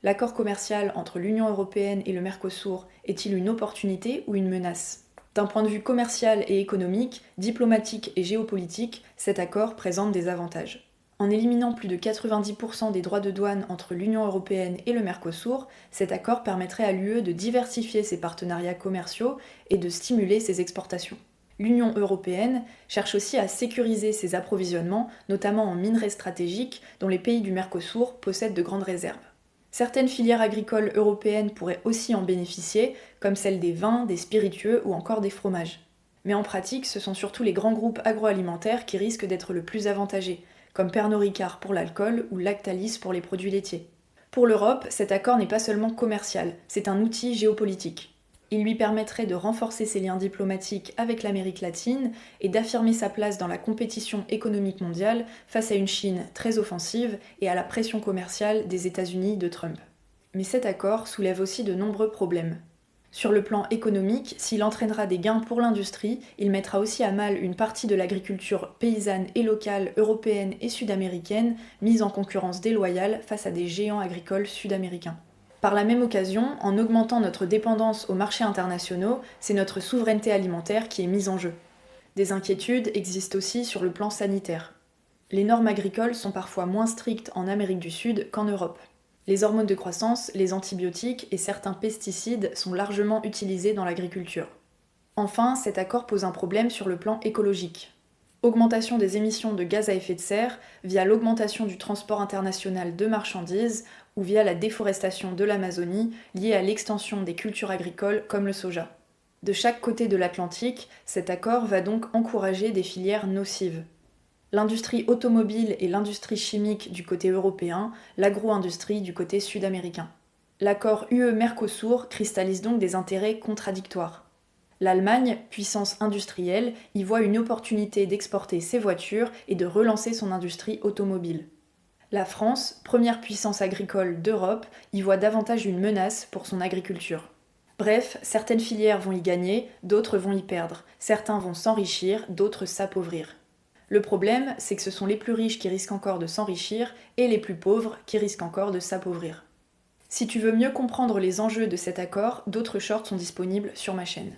L'accord commercial entre l'Union européenne et le Mercosur est-il une opportunité ou une menace? D'un point de vue commercial et économique, diplomatique et géopolitique, cet accord présente des avantages. En éliminant plus de 90% des droits de douane entre l'Union européenne et le Mercosur, cet accord permettrait à l'UE de diversifier ses partenariats commerciaux et de stimuler ses exportations. L'Union européenne cherche aussi à sécuriser ses approvisionnements, notamment en minerais stratégiques dont les pays du Mercosur possèdent de grandes réserves. Certaines filières agricoles européennes pourraient aussi en bénéficier, comme celles des vins, des spiritueux ou encore des fromages. Mais en pratique, ce sont surtout les grands groupes agroalimentaires qui risquent d'être le plus avantagés, comme Pernod Ricard pour l'alcool ou Lactalis pour les produits laitiers. Pour l'Europe, cet accord n'est pas seulement commercial, c'est un outil géopolitique. Il lui permettrait de renforcer ses liens diplomatiques avec l'Amérique latine et d'affirmer sa place dans la compétition économique mondiale face à une Chine très offensive et à la pression commerciale des États-Unis de Trump. Mais cet accord soulève aussi de nombreux problèmes. Sur le plan économique, s'il entraînera des gains pour l'industrie, il mettra aussi à mal une partie de l'agriculture paysanne et locale européenne et sud-américaine, mise en concurrence déloyale face à des géants agricoles sud-américains. Par la même occasion, en augmentant notre dépendance aux marchés internationaux, c'est notre souveraineté alimentaire qui est mise en jeu. Des inquiétudes existent aussi sur le plan sanitaire. Les normes agricoles sont parfois moins strictes en Amérique du Sud qu'en Europe. Les hormones de croissance, les antibiotiques et certains pesticides sont largement utilisés dans l'agriculture. Enfin, cet accord pose un problème sur le plan écologique. Augmentation des émissions de gaz à effet de serre via l'augmentation du transport international de marchandises ou via la déforestation de l'Amazonie liée à l'extension des cultures agricoles comme le soja. De chaque côté de l'Atlantique, cet accord va donc encourager des filières nocives. L'industrie automobile et l'industrie chimique du côté européen, l'agro-industrie du côté sud-américain. L'accord UE-Mercosur cristallise donc des intérêts contradictoires. L'Allemagne, puissance industrielle, y voit une opportunité d'exporter ses voitures et de relancer son industrie automobile. La France, première puissance agricole d'Europe, y voit davantage une menace pour son agriculture. Bref, certaines filières vont y gagner, d'autres vont y perdre. Certains vont s'enrichir, d'autres s'appauvrir. Le problème, c'est que ce sont les plus riches qui risquent encore de s'enrichir et les plus pauvres qui risquent encore de s'appauvrir. Si tu veux mieux comprendre les enjeux de cet accord, d'autres shorts sont disponibles sur ma chaîne.